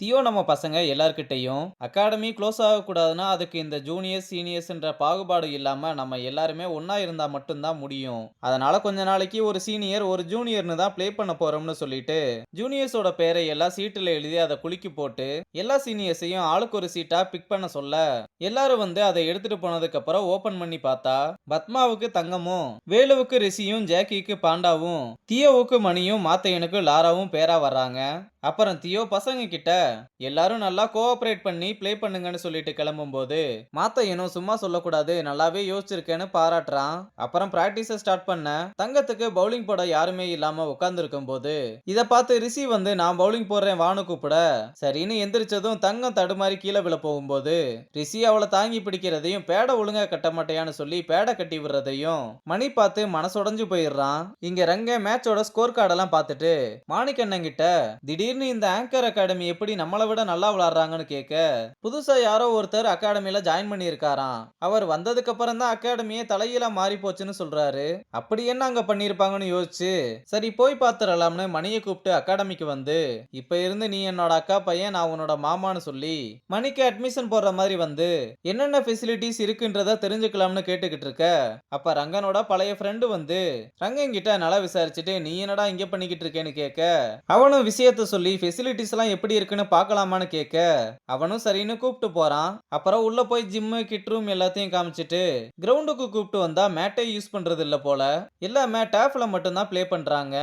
தியோ நம்ம பசங்க எல்லார்கிட்டயும் அகாடமி க்ளோஸ் ஆகக்கூடாதுன்னா அதுக்கு இந்த ஜூனியர்ஸ் சீனியர்ஸ்ன்ற பாகுபாடு இல்லாம நம்ம எல்லாருமே ஒண்ணா இருந்தா மட்டும்தான் முடியும். அதனால கொஞ்ச நாளைக்கு ஒரு சீனியர் ஒரு ஜூனியர்னு தான் ப்ளே பண்ண போறோம்னு சொல்லிட்டு ஜூனியர்ஸோட பேரை எல்லாம் சீட்டுல எழுதி அதை குலுக்கி போட்டு எல்லா சீனியர்ஸையும் ஆளுக்கு ஒரு சீட்டா பிக் பண்ண சொல்ல எல்லாரும் வந்து அதை எடுத்துட்டு போனதுக்கு அப்புறம் ஓபன் பண்ணி பார்த்தா பத்மாவுக்கு தங்கமும், வேலுவுக்கு ரிஷியும், ஜாக்கிக்கு பாண்டாவும், தியோவுக்கு மணியும், மாத்தையனுக்கு லாராவும் பேரா வர்றாங்க. அப்புறம் தியோ பசங்க கிட்ட எல்லாரும் நல்லா கோஆபரேட் பண்ணி ப்ளே பண்ணுங்கன்னு சொல்லிட்டு கிளம்பும்போது மாத்தையனும் சும்மா சொல்லக்கூடாது நல்லாவே யோசிச்சிருக்கேன்னு பாராட்டுறான். அப்புறம் பிராக்டிஸ ஸ்டார்ட் பண்ண தங்கத்துக்கு பவுலிங் போட யாருமே இல்லாம உட்கார்ந்து போது இத பார்த்து ரிஷி வந்து நான் பவுலிங் போடுறேன் வானு கூப்பிட சரின்னு எந்திரிச்சதும் தங்கம் தடுமாறி கீழே விழ போகும்போது ரிஷி அவளை தாங்கி பிடிக்கிறதையும் பேட ஒழுங்கா கட்ட மாட்டேயான்னு சொல்லி பேட கட்டி விடுறதையும் மணி பார்த்து மனசுடைஞ்சு போயிடுறான். இங்க ரங்க மேட்சோட ஸ்கோர் கார்டெல்லாம் பார்த்துட்டு மாணிக்கண்ணன் கிட்ட திடீர்னு இந்த ஆங்கர் அகாடமி எப்படி நம்மளை விட நல்லா விளையாடுறாங்கன்னு கேட்க புதுசா யாரோ ஒருத்தர் அகாடமில ஜாயின் பண்ணி இருக்காராம். அவர் வந்ததுக்கு அப்புறம் தான் அகாடமியே தலையில மாறி போச்சுன்னு சொல்றாரு. அப்படி என்ன அங்க பண்ணிருப்பாங்கன்னு யோசிச்சு சரி போய் பாத்துறலாம்னு மணியை கூப்பிட்டு அகாடமிக்கு வந்து இப்ப இருந்து நீ என்னோட அக்கா பையன், நான் உன்னோட மாமான்னு சொல்லி மணிக்கு அட்மிஷன் போடுற மாதிரி வந்து என்னென்ன ஃபெசிலிட்டிஸ் இருக்குன்றத தெரிஞ்சுக்கலாம்னு கேட்டுக்கிட்டு இருக்க அப்ப ரங்கனோட பழைய ஃப்ரெண்டு வந்து ரங்கன் கிட்ட நல்லா விசாரிச்சுட்டு நீ என்னடா இங்க பண்ணிக்கிட்டு இருக்கேன்னு கேட்க அவனும் விஷயத்த சொல்லி ஃபெசிலிட்டிஸ் எல்லாம் எப்படி இருக்குன்னு பார்க்கலாமான்னு கேட்க அவனும் சரின்னு கூப்பிட்டு போறான். அப்புறம் உள்ள போய் ஜிம்மு கிட் ரூம் எல்லாத்தையும் காமிச்சிட்டு கிரவுண்டுக்கு கூப்பிட்டு வந்தா மேட்டை யூஸ் பண்றது இல்ல போல, எல்லாமே டேப்ல மட்டும் தான் ப்ளே பண்றாங்க.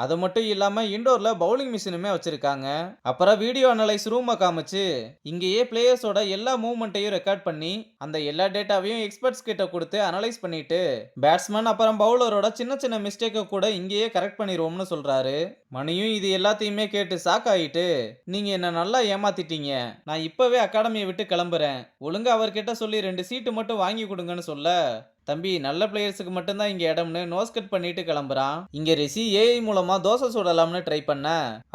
அது மட்டும் இல்லாம இண்டோர்ல பவுலிங் மிஷினுமே வச்சிருக்காங்க. அப்புறம் வீடியோ அனலைஸ் ரூமை காமிச்சு இங்கேயே பிளேயர்ஸோட எல்லா மூவ்மெண்ட்டையும் ரெக்கார்ட் பண்ணி அந்த எல்லா டேட்டாவையும் எக்ஸ்பர்ட்ஸ் கிட்ட கொடுத்து அனலைஸ் பண்ணிட்டு பேட்ஸ்மேன் அப்புறம் பவுலரோட சின்ன சின்ன மிஸ்டேக்கை கூட இங்கேயே கரெக்ட் பண்ணிடுவோம்னு சொல்றாரு. மணியும் இது எல்லாத்தையுமே கேட்டு ஷாக் ஆயிட்டு நீங்க என்ன நல்லா ஏமாத்திட்டீங்க, நான் இப்பவே அகாடமியை விட்டு கிளம்புறேன், ஒழுங்கா அவர்கிட்ட சொல்லி 2 சீட்டு மட்டும் வாங்கி கொடுங்கன்னு சொல்ல தம்பி நல்ல பிளேயர்ஸுக்கு மட்டும்தான் இங்க இடம்னு நோஸ் கட் பண்ணிட்டு கிளம்புறான். இங்க ரிஷி ஏஐ மூலமா தோசை சுடலாம்னு ட்ரை பண்ண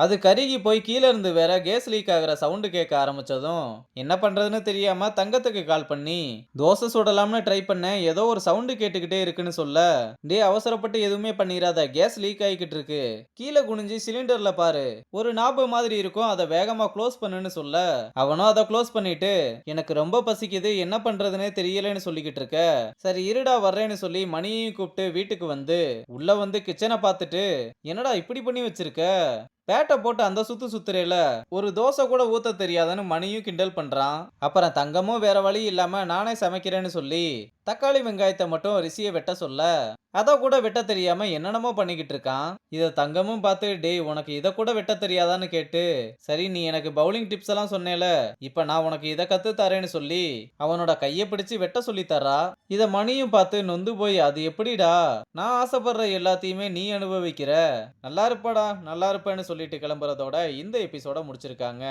அது கருகி போய் கீழே இருந்து வேற கேஸ் லீக் ஆகுற சவுண்டு கேட்க ஆரம்பிச்சதும் என்ன பண்றதுன்னு தெரியாம தங்கத்துக்கு கால் பண்ணி தோசை சுடலாம்னு ட்ரை பண்ண ஏதோ ஒரு சவுண்டு கேட்டுக்கிட்டே இருக்குன்னு சொல்ல டே அவசரப்பட்டு எதுவுமே பண்ணிராத, கேஸ் லீக் ஆகிக்கிட்டு இருக்கு, கீழே குனிஞ்சு சிலிண்டர்ல பாரு, ஒரு நாபு மாதிரி இருக்கும், அதை வேகமா க்ளோஸ் பண்ணுன்னு சொல்ல அவனும் அதை க்ளோஸ் பண்ணிட்டு எனக்கு ரொம்ப பசிக்குது என்ன பண்றதுன்னே தெரியலன்னு சொல்லிக்கிட்டு இருக்க சரி இருடா வர்றேன்னு சொல்லி மணியையும் கூப்பிட்டு வீட்டுக்கு வந்து உள்ள வந்து கிச்சனை பார்த்துட்டு என்னடா இப்படி பண்ணி வச்சிருக்க, பேட்டை போட்டு அந்த சுத்து சுத்துறேல, ஒரு தோசை கூட ஊத்த தெரியாதுன்னு மணியும் கிண்டல் பண்றான். அப்புறம் தங்கமும் வேற வழி இல்லாம நானே சமைக்கிறேன்னு சொல்லி தக்காளி வெங்காயத்தை மட்டும் ரிஷியை வெட்ட சொல்ல அதை கூட வெட்ட தெரியாம என்னென்னமோ பண்ணிக்கிட்டு இருக்கான். இதை தங்கமும் பார்த்து டேய் உனக்கு இதை கூட வெட்ட தெரியாதான்னு கேட்டு சரி நீ எனக்கு பவுலிங் டிப்ஸ் எல்லாம் சொன்னேல, இப்ப நான் உனக்கு இதை கத்து தரேன்னு சொல்லி அவனோட கையை பிடிச்சு வெட்ட சொல்லி தரா. இத மணியும் பார்த்து நொந்து போய் அது எப்படிடா, நான் ஆசைப்படுற எல்லாத்தையுமே நீ அனுபவிக்கிற, நல்லா இருப்படா நல்லா இருப்பேன்னு சொல்லிட்டு கிளம்புறதோட இந்த எபிசோட முடிச்சிருக்காங்க.